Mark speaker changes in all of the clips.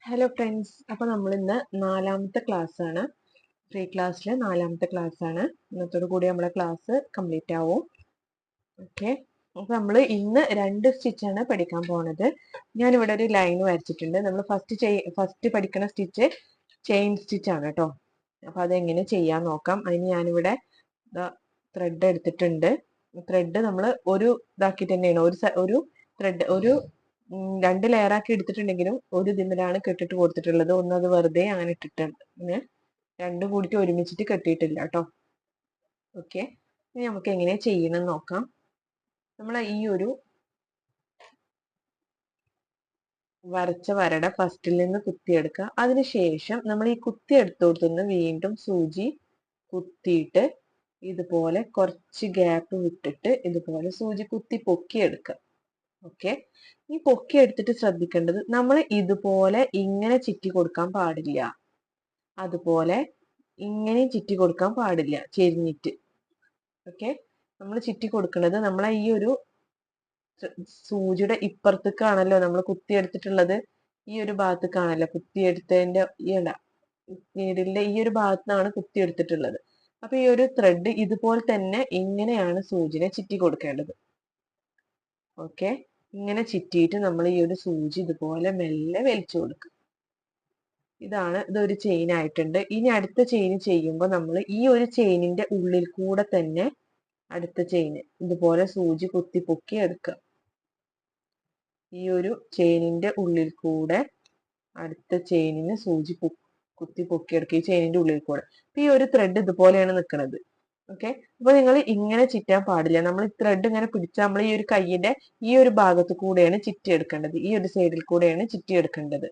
Speaker 1: Hello friends, അപ്പോൾ നമ്മൾ ഇന്ന് നാലാമത്തെ ക്ലാസ് ആണ്. ഫ്രീ ക്ലാസ്സിലെ നാലാമത്തെ ക്ലാസ് ആണ്. ഇന്നത്തോടു കൂടി നമ്മളെ ക്ലാസ് കംപ്ലീറ്റ് ആവും. ഓക്കെ, അപ്പോൾ നമ്മൾ ഇന്ന് 2 സ്റ്റിച്ചാണ് പഠിക്കാൻ പോണത്. ഞാനിവിടെ ഒരു ലൈൻ വരച്ചിട്ടുണ്ട്. നമ്മൾ ഫസ്റ്റ് പഠിക്കുന്ന സ്റ്റിച്ച് ചെയിൻ സ്റ്റിച്ച് ആണ് കേട്ടോ. അപ്പോൾ അതെങ്ങനെ ചെയ്യാൻ നോക്കാം. അതിന് ഞാനിവിടെ ത്രെഡ് എടുത്തിട്ടുണ്ട്. ത്രെഡ് നമ്മൾ ഒരു ഇതാക്കിയിട്ട് തന്നെയാണ് ഒരു ത്രെഡ് ഒരു 2 ലെയർ ആക്കി എടുത്തിട്ടുണ്ടെങ്കിലും ഒരു ഇതിലാണ് കെട്ടിട്ട് കൊടുത്തിട്ടുള്ളത്. അത് വെറുതെ അങ്ങനെ ഇട്ടിട്ടുണ്ട്. പിന്നെ രണ്ടും കൂടിയിട്ട് ഒരുമിച്ചിട്ട് കെട്ടിയിട്ടില്ല കേട്ടോ. ഓക്കെ, ഇനി നമുക്ക് എങ്ങനെ ചെയ്യണം നോക്കാം. നമ്മൾ ഈ ഒരു വരച്ച വരയുടെ ഫസ്റ്റിൽ നിന്ന് കുത്തിയെടുക്കുക. അതിനുശേഷം നമ്മൾ ഈ കുത്തിയെടുത്തോടുത്തുനിന്ന് വീണ്ടും സൂചി കുത്തിയിട്ട് ഇതുപോലെ കുറച്ച് ഗ്യാപ്പ് വിട്ടിട്ട് ഇതുപോലെ സൂചി കുത്തി പൊക്കിയെടുക്കുക. ഓക്കെ, ഈ പൊക്കി എടുത്തിട്ട് ശ്രദ്ധിക്കേണ്ടത് നമ്മൾ ഇതുപോലെ ഇങ്ങനെ ചിറ്റി കൊടുക്കാൻ പാടില്ല, അതുപോലെ ഇങ്ങനെ ചിറ്റി കൊടുക്കാൻ പാടില്ല ചെരിഞ്ഞിട്ട്. ഓക്കെ, നമ്മൾ ചിറ്റി കൊടുക്കുന്നത് നമ്മളെ ഈ ഒരു സൂചിയുടെ ഇപ്പുറത്തേക്കാണല്ലോ നമ്മൾ കുത്തിയെടുത്തിട്ടുള്ളത്. ഈ ഒരു ഭാഗത്തേക്കാണല്ലോ കുത്തിയെടുത്തതിന്റെ നീഡിലിന്റെ ഈ ഒരു ഭാഗത്താണ് കുത്തിയെടുത്തിട്ടുള്ളത്. അപ്പൊ ഈ ഒരു ത്രെഡ് ഇതുപോലെ തന്നെ ഇങ്ങനെയാണ് സൂചിനെ ചിറ്റി കൊടുക്കേണ്ടത്. ഓക്കെ, ഇങ്ങനെ ചിറ്റിയിട്ട് നമ്മൾ ഈ ഒരു സൂചി ഇതുപോലെ മെല്ലെ വലിച്ചു കൊടുക്കും. ഇതൊരു ചെയിൻ ആയിട്ടുണ്ട്. ഇനി അടുത്ത ചെയിൻ ചെയ്യുമ്പോൾ നമ്മൾ ഈ ഒരു ചെയിനിന്റെ ഉള്ളിൽ കൂടെ തന്നെ അടുത്ത ചെയിൻ ഇതുപോലെ സൂചി കുത്തി പൊക്കി എടുക്കുക. ഈ ഒരു ചെയിനിന്റെ ഉള്ളിൽ കൂടെ അടുത്ത ചെയിനിന് സൂചി കുത്തി പൊക്കി എടുക്കുക, ഈ ചെയിനിന്റെ ഉള്ളിൽ കൂടെ. അപ്പൊ ഈ ഒരു ത്രെഡ് ഇതുപോലെയാണ് നിൽക്കുന്നത്. ഓക്കെ, അപ്പൊ നിങ്ങൾ ഇങ്ങനെ ചിറ്റാൻ പാടില്ല. നമ്മൾ ത്രെഡ് ഇങ്ങനെ പിടിച്ചാൽ നമ്മൾ ഈ ഒരു കൈയിന്റെ ഈ ഒരു ഭാഗത്ത് കൂടെയാണ് ചിറ്റി എടുക്കേണ്ടത്, ഈ ഒരു സൈഡിൽ കൂടെയാണ് ചിറ്റി എടുക്കേണ്ടത്.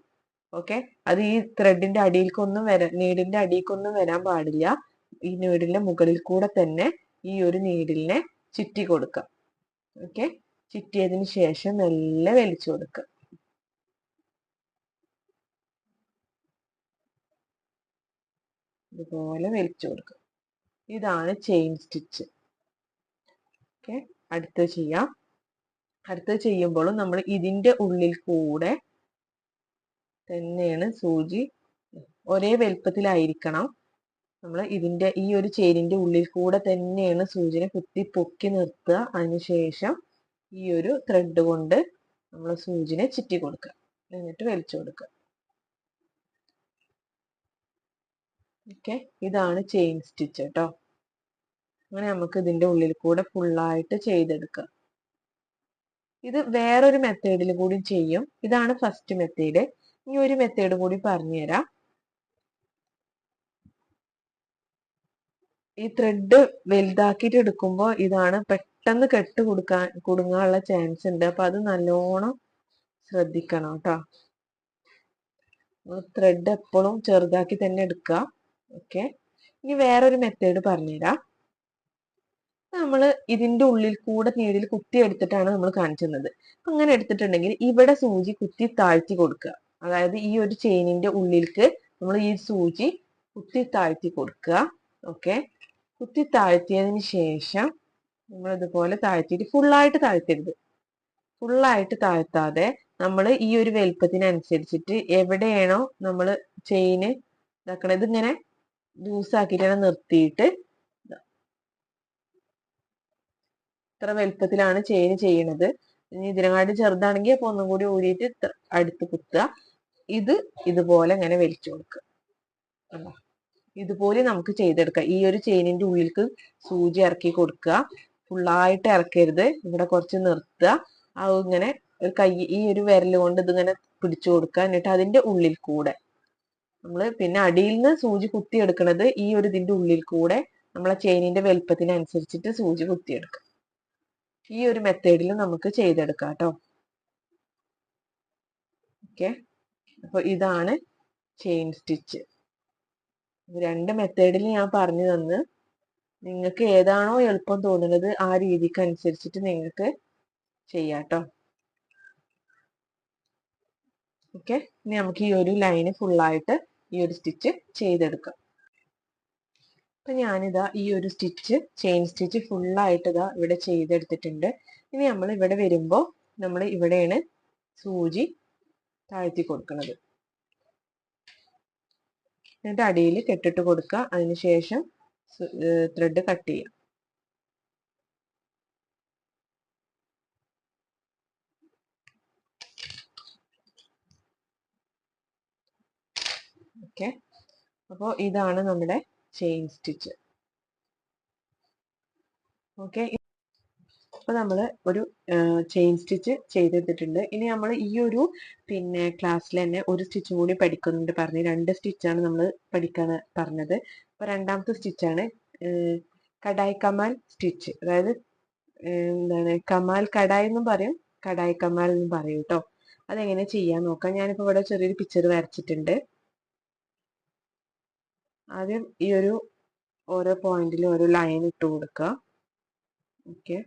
Speaker 1: ഓക്കെ, അത് ഈ ത്രെഡിന്റെ അടിയിലേക്കൊന്നും നീഡിലിന്റെ അടിയിലേക്കൊന്നും വരാൻ പാടില്ല. ഈ നീഡിലിന്റെ മുകളിൽ കൂടെ തന്നെ ഈ ഒരു നീഡിലിനെ ചുറ്റി കൊടുക്കുക. ഓക്കെ, ചുറ്റിയതിന് ശേഷം മെല്ലെ വലിച്ചു കൊടുക്കുക. ഇതുപോലെ വലിച്ചു കൊടുക്കുക. ഇതാണ് ചെയിൻ സ്റ്റിച്ച്. ഓക്കെ, അടുത്തത് ചെയ്യാം. അടുത്തത് ചെയ്യുമ്പോഴും നമ്മൾ ഇതിന്റെ ഉള്ളിൽ കൂടെ തന്നെയാണ് സൂചി ഒരേ വലുപ്പത്തിലായിരിക്കണം. നമ്മൾ ഇതിന്റെ ഈ ഒരു ചെയിനിന്റെ ഉള്ളിൽ കൂടെ തന്നെയാണ് സൂചിനെ കുത്തി പൊക്കി നിർത്തുക. അതിനുശേഷം ഈ ഒരു ത്രെഡ് കൊണ്ട് നമ്മൾ സൂചിനെ ചുറ്റി കൊടുക്കുക, എന്നിട്ട് വലിച്ചു കൊടുക്കുക. ഓക്കെ, ഇതാണ് ചെയിൻ സ്റ്റിച്ച് കേട്ടോ. അങ്ങനെ നമുക്ക് ഇതിന്റെ ഉള്ളിൽ കൂടെ ഫുള്ളായിട്ട് ചെയ്തെടുക്കാം. ഇത് വേറൊരു മെത്തേഡിൽ കൂടി ചെയ്യും. ഇതാണ് ഫസ്റ്റ് മെത്തേഡ്. ഇനി ഒരു മെത്തേഡ് കൂടി പറഞ്ഞുതരാം. ഈ ത്രെഡ് വലുതാക്കിയിട്ട് എടുക്കുമ്പോൾ ഇതാണ് പെട്ടെന്ന് കുടുങ്ങാനുള്ള ചാൻസ് ഉണ്ട്. അപ്പൊ അത് നല്ലോണം ശ്രദ്ധിക്കണം കേട്ടോ. ത്രെഡ് എപ്പോഴും ചെറുതാക്കി തന്നെ എടുക്കുക. ഓക്കെ, ഇനി വേറൊരു മെത്തേഡ് പറഞ്ഞുതരാം. നമ്മൾ ഇതിന്റെ ഉള്ളിൽ കൂടെ നീഡിൽ കുത്തി എടുത്തിട്ടാണ് നമ്മൾ കാണിച്ചിരുന്നത്. അങ്ങനെ എടുത്തിട്ടുണ്ടെങ്കിൽ ഇവിടെ സൂചി കുത്തി താഴ്ത്തി കൊടുക്കുക. അതായത് ഈ ഒരു ചെയിനിന്റെ ഉള്ളിലേക്ക് നമ്മൾ ഈ സൂചി കുത്തി താഴ്ത്തി കൊടുക്കുക. ഓക്കെ, കുത്തി താഴ്ത്തിയതിന് ശേഷം നമ്മൾ ഇതുപോലെ താഴ്ത്തിയിട്ട് ഫുള്ളായിട്ട് താഴ്ത്തരുത്. ഫുള്ളായിട്ട് താഴ്ത്താതെ നമ്മൾ ഈ ഒരു വലുപ്പത്തിനനുസരിച്ചിട്ട് എവിടെയാണോ നമ്മൾ ചെയിന് ഇതാക്കണത് ഇങ്ങനെ ലൂസാക്കിയിട്ട് നിർത്തിയിട്ട് ഇത്ര വലുപ്പത്തിലാണ് ചെയിൻ ചെയ്യണത്. ഇനി ഇതിനെക്കാട്ടി ചെറുതാണെങ്കിൽ അപ്പൊ ഒന്നും കൂടി ഊരിയിട്ട് അടുത്ത് കുത്തുക. ഇതുപോലെ ഇങ്ങനെ വലിച്ചു കൊടുക്കുക. ഇതുപോലെ നമുക്ക് ചെയ്തെടുക്കാം. ഈ ഒരു ചെയിനിന്റെ ഉള്ളിലേക്ക് സൂചി ഇറക്കി കൊടുക്കുക. ഫുള്ളായിട്ട് ഇറക്കരുത്, ഇവിടെ കുറച്ച് നിർത്തുക. ഇങ്ങനെ ഒരു ഈ ഒരു വിരൽ കൊണ്ട് ഇതിങ്ങനെ പിടിച്ചു കൊടുക്കുക. എന്നിട്ട് അതിന്റെ ഉള്ളിൽ കൂടെ പിന്നെ അടിയിൽ നിന്ന് സൂചി കുത്തി എടുക്കുന്നത് ഈ ഒരു ഇതിന്റെ ഉള്ളിൽ കൂടെ നമ്മളെ ചെയിനിന്റെ വലുപ്പത്തിനനുസരിച്ചിട്ട് സൂചി കുത്തിയെടുക്കുക. ഈ ഒരു മെത്തേഡിൽ നമുക്ക് ചെയ്തെടുക്കാം കേട്ടോ. ഓക്കെ, അപ്പൊ ഇതാണ് ചെയിൻ സ്റ്റിച്ച്. 2 മെത്തേഡിൽ ഞാൻ പറഞ്ഞു തന്ന്, നിങ്ങൾക്ക് ഏതാണോ എളുപ്പം തോന്നുന്നത് ആ രീതിക്ക് അനുസരിച്ചിട്ട് നിങ്ങൾക്ക് ചെയ്യാട്ടോ. ഓക്കെ, ഇനി നമുക്ക് ഈ ഒരു ലൈന് ഫുള്ളായിട്ട് ഈ ഒരു സ്റ്റിച്ച് ചെയ്തെടുക്കാം. അപ്പൊ ഞാനിതാ ഈ ഒരു സ്റ്റിച്ച് ചെയിൻ സ്റ്റിച്ച് ഫുള്ളായിട്ട് ഇതാ ഇവിടെ ചെയ്തെടുത്തിട്ടുണ്ട്. ഇനി നമ്മൾ ഇവിടെ വരുമ്പോൾ നമ്മൾ ഇവിടെയാണ് സൂചി താഴ്ത്തി കൊടുക്കുന്നത്. എന്നിട്ട് അടിയിൽ കെട്ടിട്ട് കൊടുക്കുക. അതിനുശേഷം ത്രെഡ് കട്ട് ചെയ്യുക. ഓക്കെ, അപ്പോൾ ഇതാണ് നമ്മുടെ ചെയിൻ സ്റ്റിച്ച്. ഓക്കെ, അപ്പോൾ നമ്മൾ ഒരു ചെയിൻ സ്റ്റിച്ച് ചെയ്തെടുത്തിട്ടുണ്ട്. ഇനി നമ്മൾ ഈ ഒരു ക്ലാസ്സിൽ തന്നെ ഒരു സ്റ്റിച്ചും കൂടി പഠിക്കുന്നുണ്ട് പറഞ്ഞു. 2 സ്റ്റിച്ചാണ് നമ്മൾ പഠിക്കാൻ പറഞ്ഞത്. അപ്പോൾ രണ്ടാമത്തെ സ്റ്റിച്ചാണ് കടായി കമാൽ സ്റ്റിച്ച്. അതായത് എന്താണ്, കമാൽ കടായി എന്നും പറയും, കടായി കമാൽ എന്നും പറയും കേട്ടോ. അതെങ്ങനെ ചെയ്യാൻ നോക്കാം. ഞാനിപ്പോൾ ഇവിടെ ചെറിയൊരു പിക്ചർ വരച്ചിട്ടുണ്ട്. ആദ്യം ഈ ഒരു ഓരോ പോയിന്റിലും ഒരു ലൈൻ ഇട്ട് കൊടുക്കുക. ഓക്കെ,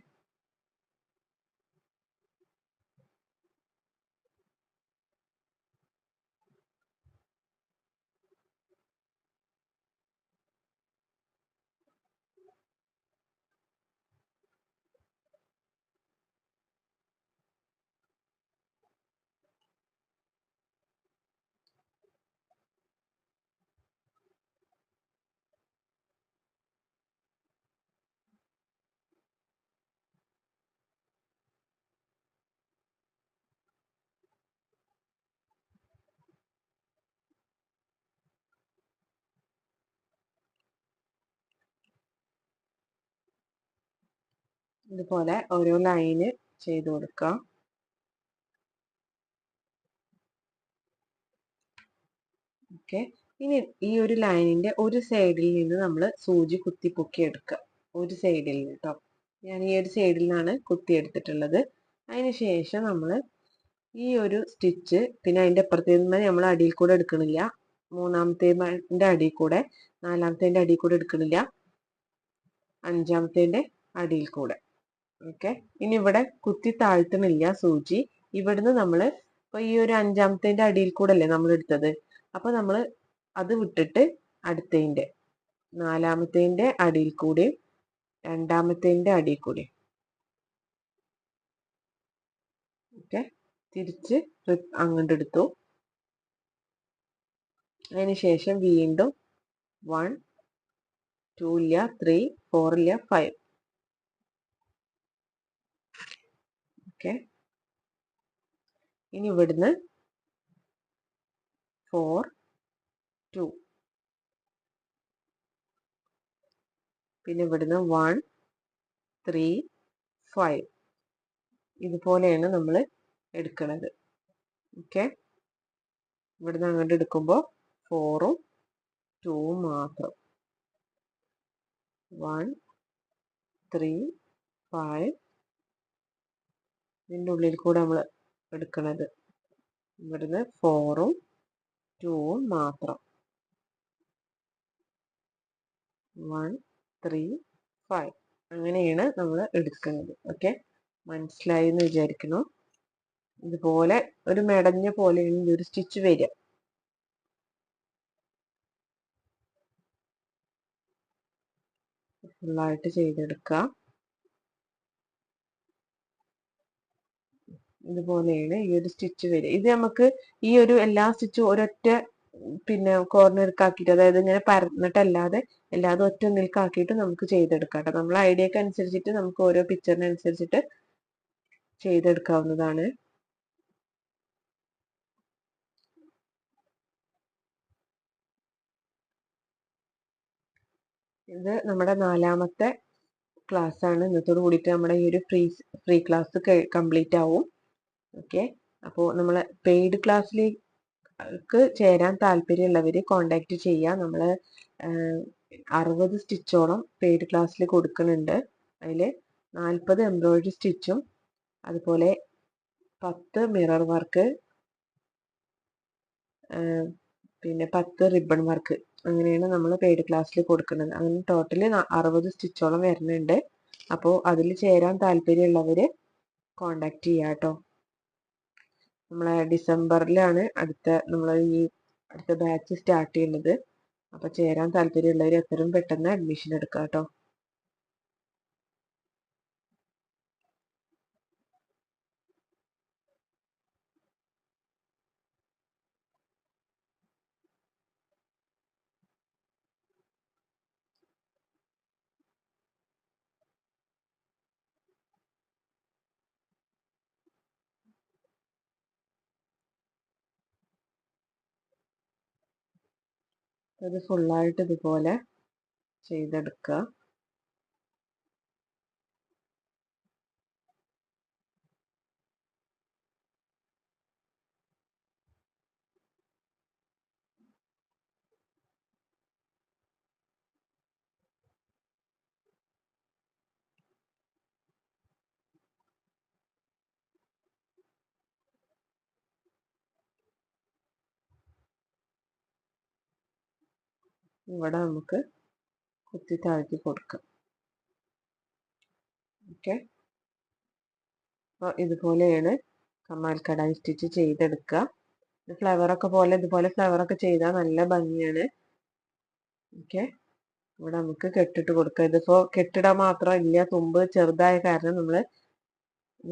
Speaker 1: ഇതുപോലെ ഓരോ ലൈന് ചെയ്ത് കൊടുക്കുക. ഓക്കെ, ഇനി ഈ ഒരു ലൈനിന്റെ ഒരു സൈഡിൽ നിന്ന് നമ്മൾ സൂചി കുത്തി പൊക്കി എടുക്കുക. ഒരു സൈഡിൽ നിന്ന് കേട്ടോ. ഞാൻ ഈ ഒരു സൈഡിൽ നിന്നാണ് കുത്തി എടുത്തിട്ടുള്ളത്. അതിന് ശേഷം നമ്മൾ ഈ ഒരു സ്റ്റിച്ച് പിന്നെ അതിന്റെ അപ്പുറത്ത് നിന്ന് നമ്മൾ അടിയിൽ കൂടെ എടുക്കണില്ല, മൂന്നാമത്തെ അടിയിൽ കൂടെ, നാലാമത്തെ അടിയിൽ കൂടെ എടുക്കണില്ല, അഞ്ചാമത്തെ അടിയിൽ കൂടെ. ഓക്കെ, ഇനി ഇവിടെ കുത്തി താഴ്ത്തണില്ല സൂചി. ഇവിടുന്ന് നമ്മൾ ഇപ്പൊ ഈ ഒരു അഞ്ചാമത്തെ അടിയിൽ കൂടെ അല്ലേ നമ്മൾ എടുത്തത്. അപ്പൊ നമ്മൾ അത് വിട്ടിട്ട് അടുത്തതിന്റെ നാലാമത്തെ അടിയിൽ കൂടി, രണ്ടാമത്തെ അടിയിൽ കൂടി. ഓക്കെ, തിരിച്ച് അങ്ങോട്ട് എടുത്തു. അതിനുശേഷം വീണ്ടും 1 2 ഇല്ല, 3 4 ഇല്ല, 5. ഓക്കെ, ഇനി ഇവിടുന്ന് 4 2, പിന്നെ ഇവിടുന്ന് 1 3 5. ഇതുപോലെയാണ് നമ്മൾ എടുക്കുന്നത്. ഓക്കെ, ഇവിടുന്ന് അങ്ങോട്ട് എടുക്കുമ്പോൾ 4ഉം 2ഉം മാത്രം. 1 3 5. ഇതിൻ്റെ ഉള്ളിൽ കൂടെ നമ്മൾ എടുക്കുന്നത്. ഇവിടുന്ന് 4ഉം 2ഉം മാത്രം. 1 3 5. അങ്ങനെയാണ് നമ്മൾ എടുക്കുന്നത്. ഓക്കെ, മനസ്സിലായി എന്ന് വിചാരിക്കുന്നു. ഇതുപോലെ ഒരു മെടഞ്ഞ പോലെയാണ് ഈ ഒരു സ്റ്റിച്ച് വരിക. ഫുള്ളായിട്ട് ചെയ്തെടുക്കുക. ഇതുപോലെയാണ് ഈ ഒരു സ്റ്റിച്ച് വരിക. ഇത് നമുക്ക് ഈ ഒരു എല്ലാ സ്റ്റിച്ചും ഒരൊറ്റ കോർണർക്കാക്കിയിട്ട്, അതായത് ഇങ്ങനെ പരന്നിട്ടല്ലാതെ എല്ലാതും ഒറ്റ ഒന്നിൽക്കാക്കിയിട്ട് നമുക്ക് ചെയ്തെടുക്കാം കേട്ടോ. നമ്മളെ ഐഡിയക്ക് അനുസരിച്ചിട്ട് നമുക്ക് ഓരോ പിക്ചറിനനുസരിച്ചിട്ട് ചെയ്തെടുക്കാവുന്നതാണ്. ഇത് നമ്മുടെ 4ാമത്തെ ക്ലാസ് ആണ്. ഇന്നത്തോട് കൂടിയിട്ട് നമ്മുടെ ഈ ഒരു ഫ്രീ ക്ലാസ് കംപ്ലീറ്റ് ആവും. ഓക്കെ, അപ്പോൾ നമ്മൾ പെയ്ഡ് ക്ലാസ്സിലേക്ക് ചേരാൻ താല്പര്യമുള്ളവർ കോണ്ടാക്ട് ചെയ്യുക. നമ്മൾ 60 സ്റ്റിച്ചോളം പെയ്ഡ് ക്ലാസ്സിൽ കൊടുക്കുന്നുണ്ട്. അതിൽ 40 എംബ്രോയിഡറി സ്റ്റിച്ചും അതുപോലെ 10 മിറർ വർക്ക്, പിന്നെ 10 റിബൺ വർക്ക്, അങ്ങനെയാണ് നമ്മൾ പെയ്ഡ് ക്ലാസ്സിൽ കൊടുക്കുന്നത്. അങ്ങനെ ടോട്ടൽ 60 സ്റ്റിച്ചോളം വരുന്നുണ്ട്. അപ്പോൾ അതിൽ ചേരാൻ താല്പര്യമുള്ളവർ കോണ്ടാക്ട് ചെയ്യുക കേട്ടോ. നമ്മളെ ഡിസംബറിലാണ് അടുത്ത ബാച്ച് സ്റ്റാർട്ട് ചെയ്യുന്നത്. അപ്പോൾ ചേരാൻ താല്പര്യമുള്ളവർ എത്രയും പെട്ടെന്ന് അഡ്മിഷൻ എടുക്കുക കേട്ടോ. ഇത് ഫുള്ളായിട്ട് ഇതുപോലെ ചെയ്തെടുക്കുക. ഇവിടെ നമുക്ക് കുത്തി താഴ്ത്തി കൊടുക്കാം. ഓക്കെ, അപ്പോൾ ഇതുപോലെയാണ് കമാൽ കടായി സ്റ്റിച്ച് ചെയ്തെടുക്കുക. ഫ്ലവറൊക്കെ പോലെ ഇതുപോലെ ഫ്ലവറൊക്കെ ചെയ്താൽ നല്ല ഭംഗിയാണ്. ഓക്കെ, ഇവിടെ നമുക്ക് കെട്ടിട്ട് കൊടുക്കാം. ഇതിപ്പോ കെട്ടിടാൻ മാത്രം ഇല്ല, തുമ്പ് ചെറുതായ കാരണം നമ്മൾ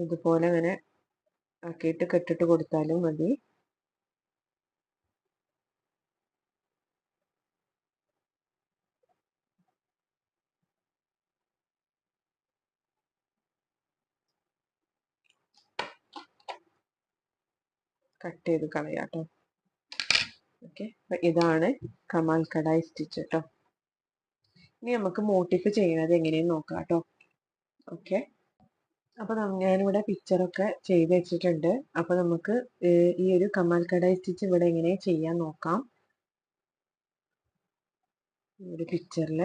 Speaker 1: ഇതുപോലെ ഇങ്ങനെ ആക്കിയിട്ട് കെട്ടിട്ട് കൊടുത്താലും മതി. കട്ട് ചെയ്ത് കളയാട്ടോ. ഓക്കെ, അപ്പൊ ഇതാണ് കമാൽ കടായി സ്റ്റിച്ച് കേട്ടോ. ഇനി നമുക്ക് മോട്ടിഫ് ചെയ്യുന്നത് എങ്ങനെയെന്ന് നോക്കാം കേട്ടോ. ഓക്കെ, അപ്പൊ ഞാനിവിടെ പിക്ചറൊക്കെ ചെയ്ത് വെച്ചിട്ടുണ്ട്. അപ്പൊ നമുക്ക് ഈ ഒരു കമാൽ കടായി സ്റ്റിച്ച് ഇവിടെ എങ്ങനെ ചെയ്യാൻ നോക്കാം. ഈ ഒരു പിക്ചറിൽ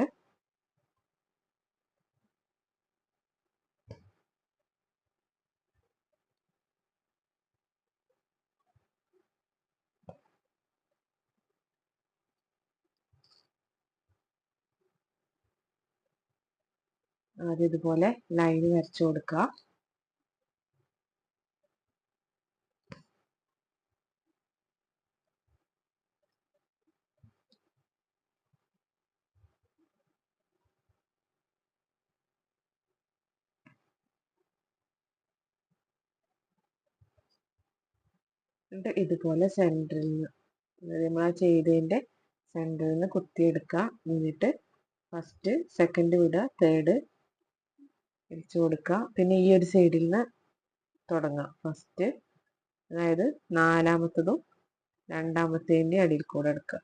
Speaker 1: ആദ്യം ഇതുപോലെ ലൈൻ വരച്ചു കൊടുക്കുക. എന്നിട്ട് ഇതുപോലെ സെൻറ്ററിൽ നിന്ന്, നമ്മൾ ആ ചെയ്തതിൻ്റെ സെൻറ്ററിൽ നിന്ന് കുത്തിയെടുക്കുക. എന്നിട്ട് ഫസ്റ്റ് സെക്കൻഡ് വിടുക, തേർഡ് തിരിച്ചു കൊടുക്കുക. പിന്നെ ഈ ഒരു സൈഡിൽ നിന്ന് തുടങ്ങാം. ഫസ്റ്റ് അതായത് നാലാമത്തതും രണ്ടാമത്തേൻ്റെ അടിയിൽ കൂടെ എടുക്കുക.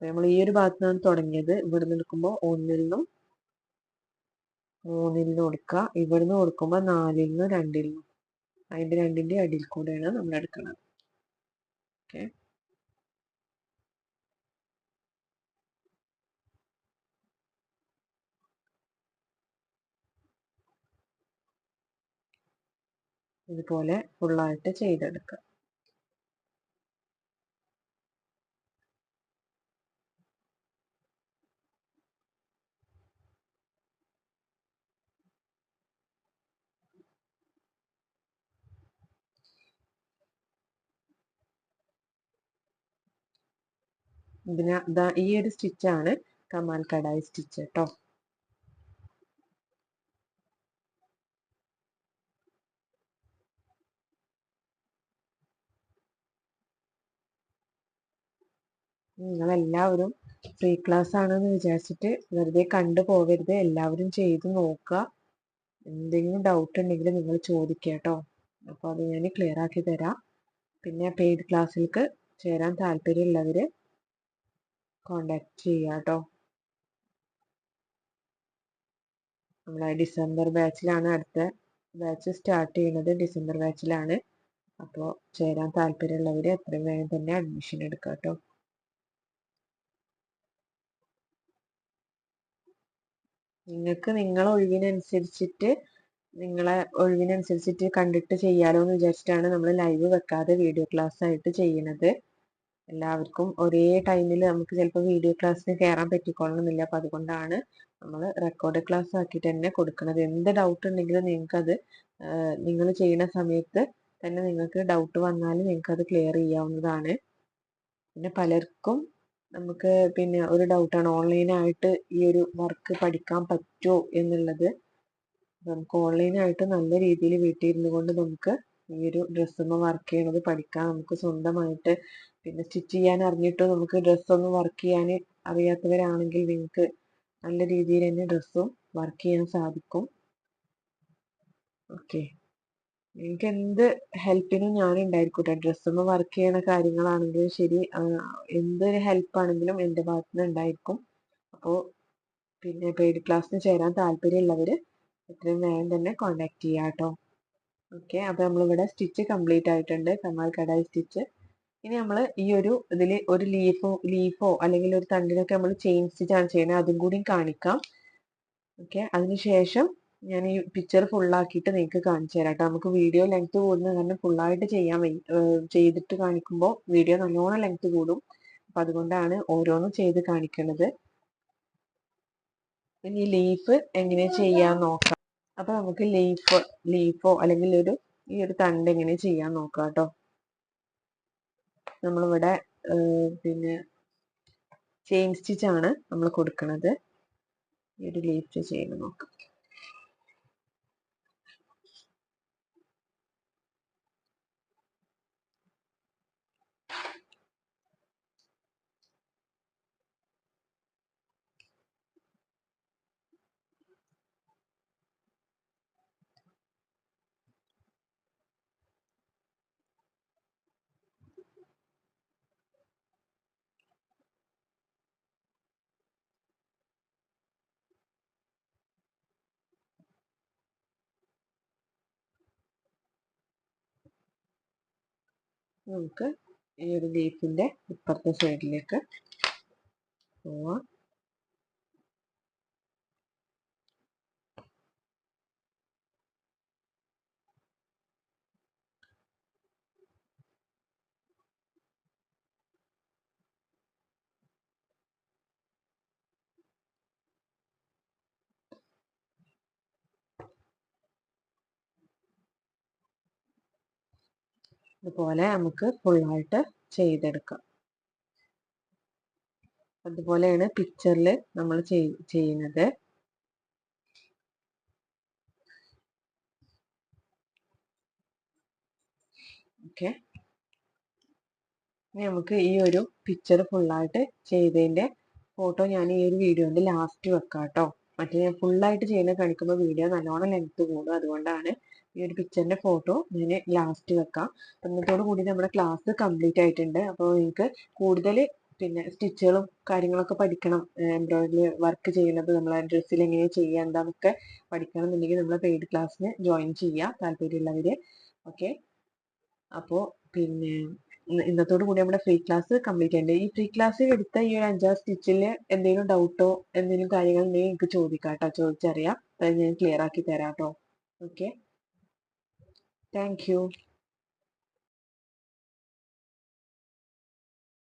Speaker 1: നമ്മൾ ഈ ഒരു ഭാഗത്ത് നിന്നാണ് തുടങ്ങിയത്. ഇവിടുന്ന് എടുക്കുമ്പോൾ 1 നിന്നും 3 നിന്നും കൊടുക്കുക. ഇവിടുന്ന് കൊടുക്കുമ്പോൾ 4 നിന്നും 2 നിന്നും, അതിൻ്റെ രണ്ടിൻ്റെ അടിയിൽ കൂടെയാണ് നമ്മൾ എടുക്കുന്നത്. ഓക്കെ, ഇതുപോലെ ഫുള്ളായിട്ട് ചെയ്തെടുക്കുക. ഇതിന് ഈ ഒരു സ്റ്റിച്ചാണ് കമാൽ കടായി സ്റ്റിച്ച് കേട്ടോ. നിങ്ങളെല്ലാവരും ഫ്രീ ക്ലാസ് ആണെന്ന് വിചാരിച്ചിട്ട് വെറുതെ കണ്ടു പോകരുത്. എല്ലാവരും ചെയ്ത് നോക്കുക. എന്തെങ്കിലും ഡൗട്ട് ഉണ്ടെങ്കിൽ നിങ്ങൾ ചോദിക്കുക കേട്ടോ. അപ്പോൾ അത് ഞാൻ ക്ലിയർ ആക്കി തരാം. പിന്നെ പെയ്ഡ് ക്ലാസ്സിലേക്ക് ചേരാൻ താല്പര്യമുള്ളവർ കോണ്ടാക്ട് ചെയ്യുക കേട്ടോ. നമ്മളെ ഡിസംബർ ബാച്ചിലാണ്, അടുത്ത ബാച്ച് സ്റ്റാർട്ട് ചെയ്യുന്നത് ഡിസംബർ ബാച്ചിലാണ്. അപ്പോൾ ചേരാൻ താല്പര്യമുള്ളവർ എത്രയും വേഗം തന്നെ അഡ്മിഷൻ എടുക്കുക കേട്ടോ. നിങ്ങൾക്ക് നിങ്ങളെ ഒഴിവിനനുസരിച്ചിട്ട് കണ്ടിട്ട് ചെയ്യാലോ എന്ന് വിചാരിച്ചിട്ടാണ് നമ്മൾ ലൈവ് വെക്കാതെ വീഡിയോ ക്ലാസ് ആയിട്ട് ചെയ്യുന്നത്. എല്ലാവർക്കും ഒരേ ടൈമിൽ നമുക്ക് ചിലപ്പോൾ വീഡിയോ ക്ലാസ്സിന് കയറാൻ പറ്റിക്കൊള്ളണമെന്നില്ല. അപ്പം അതുകൊണ്ടാണ് നമ്മൾ റെക്കോർഡ് ക്ലാസ് ആക്കിയിട്ട് തന്നെ കൊടുക്കുന്നത്. എന്ത് ഡൗട്ട് ഉണ്ടെങ്കിലും നിങ്ങൾക്കത് നിങ്ങൾ ചെയ്യുന്ന സമയത്ത് തന്നെ നിങ്ങൾക്ക് ഡൗട്ട് വന്നാൽ നിങ്ങൾക്കത് ക്ലിയർ ചെയ്യാവുന്നതാണ്. പിന്നെ പലർക്കും നമുക്ക് പിന്നെ ഒരു ഡൗട്ടാണ് ഓൺലൈനായിട്ട് ഈ ഒരു വർക്ക് പഠിക്കാൻ പറ്റുമോ എന്നുള്ളത്. നമുക്ക് ഓൺലൈനായിട്ട് നല്ല രീതിയിൽ വീട്ടിൽ ഇരുന്നു കൊണ്ട് നമുക്ക് ഈ ഒരു ഡ്രസ്സുമ്മ വർക്ക് ചെയ്യണത് പഠിക്കാം. നമുക്ക് സ്വന്തമായിട്ട് പിന്നെ സ്റ്റിച്ച് ചെയ്യാൻ അറിഞ്ഞിട്ടും നമുക്ക് ഡ്രസ്സൊന്നും വർക്ക് ചെയ്യാൻ അറിയാത്തവരാണെങ്കിൽ നിങ്ങൾക്ക് നല്ല രീതിയിൽ തന്നെ ഡ്രസ്സും വർക്ക് ചെയ്യാൻ സാധിക്കും. ഓക്കെ, നിങ്ങൾക്ക് എന്ത് ഹെൽപ്പിനും ഞാൻ ഉണ്ടായിരിക്കട്ടെ. ഡ്രസ്സുമ്മ വർക്ക് ചെയ്യണ കാര്യങ്ങളാണെങ്കിലും ശരി, എന്തൊരു ഹെൽപ്പ് ആണെങ്കിലും എൻ്റെ ഭാഗത്തുനിന്ന് ഉണ്ടായിരിക്കും. അപ്പോൾ പിന്നെ പെയ്ഡ് ക്ലാസ്സിന് ചേരാൻ താല്പര്യമുള്ളവർ എത്രയും വേഗം തന്നെ കോണ്ടാക്ട് ചെയ്യാം കേട്ടോ. ഓക്കെ, അപ്പോൾ നമ്മളിവിടെ സ്റ്റിച്ച് കംപ്ലീറ്റ് ആയിട്ടുണ്ട്, കമാൽ കടായി സ്റ്റിച്ച്. ഇനി നമ്മൾ ഈ ഒരു ഇതിൽ ഒരു ലീഫോ അല്ലെങ്കിൽ ഒരു തണ്ടിനൊക്കെ നമ്മൾ ചെയിൻ സ്റ്റിച്ചാണ് ചെയ്യുന്നത്, അതും കൂടി കാണിക്കാം. ഓക്കെ, അതിനുശേഷം ഞാൻ ഈ പിക്ചർ ഫുള്ളാക്കിയിട്ട് നിങ്ങൾക്ക് കാണിച്ചു തരാം കേട്ടോ. നമുക്ക് വീഡിയോ ലെങ്ത് കൂടുന്ന കാരണം ഫുള്ളായിട്ട് ചെയ്തിട്ട് കാണിക്കുമ്പോൾ വീഡിയോ നല്ലോണം ലെങ്ത് കൂടും. അപ്പം അതുകൊണ്ടാണ് ഓരോന്നും ചെയ്ത് കാണിക്കുന്നത്. ഇനി ലീഫ് എങ്ങനെ ചെയ്യാൻ നോക്കാം. അപ്പം നമുക്ക് ലീഫോ അല്ലെങ്കിൽ ഈ ഒരു തണ്ട് എങ്ങനെ ചെയ്യാൻ നോക്കാം കേട്ടോ. നമ്മളിവിടെ പിന്നെ ചെയിൻ സ്റ്റിച്ചാണ് നമ്മൾ കൊടുക്കുന്നത്. ഈ ഒരു ലീഫ് ചെയ്ത് നോക്കാം. നമുക്ക് ഈ ഒരു ലീഫിന്റെ ഇപ്പുറത്തെ സൈഡിലേക്ക് പോവാം. ഇതുപോലെ നമുക്ക് ഫുള്ളായിട്ട് ചെയ്തെടുക്കാം. അതുപോലെയാണ് പിക്ചറിൽ നമ്മൾ ചെയ്യുന്നത്. ഓക്കെ, ഇനി നമുക്ക് ഈ ഒരു പിക്ചർ ഫുള്ളായിട്ട് ചെയ്തതിന്റെ ഫോട്ടോ ഞാൻ ഈ ഒരു വീഡിയോന്റെ ലാസ്റ്റ് വെക്കാം കേട്ടോ. മറ്റേ ഞാൻ ഫുള്ളായിട്ട് ചെയ്യുന്ന കാണിക്കുമ്പോൾ വീഡിയോ നല്ലോണം ലെങ്ത് കൂടും. അതുകൊണ്ടാണ് ഈ ഒരു പിക്ചറിന്റെ ഫോട്ടോ ഞാൻ ലാസ്റ്റ് വെക്കാം. ഇന്നത്തോടു കൂടി നമ്മുടെ ക്ലാസ് കംപ്ലീറ്റ് ആയിട്ടുണ്ട്. അപ്പോൾ നിങ്ങൾക്ക് കൂടുതൽ പിന്നെ സ്റ്റിച്ചുകളും കാര്യങ്ങളൊക്കെ പഠിക്കണം, എംബ്രോയിഡറി വർക്ക് ചെയ്യുന്നത് നമ്മളെ ഡ്രസ്സിൽ എങ്ങനെ ചെയ്യുക എന്താണെന്നൊക്കെ പഠിക്കണം എന്നുണ്ടെങ്കിൽ നമ്മളെ പെയ്ഡ് ക്ലാസ്സിന് ജോയിൻ ചെയ്യുക താല്പര്യമുള്ളവര്. ഓക്കെ, അപ്പോൾ പിന്നെ ഇന്നത്തോടു കൂടി നമ്മുടെ ഫ്രീ ക്ലാസ് കംപ്ലീറ്റ് ചെയ്യേണ്ടത്. ഈ ഫ്രീ ക്ലാസ് എടുത്ത ഈ ഒരു 5 സ്റ്റിച്ചിൽ എന്തെങ്കിലും ഡൗട്ടോ എന്തെങ്കിലും കാര്യങ്ങൾ ഉണ്ടെങ്കിൽ എനിക്ക് ചോദിക്കാം കേട്ടോ. ചോദിച്ചറിയാം, അത് ഞാൻ ക്ലിയർ ആക്കി തരാം കേട്ടോ. Okay, thank you.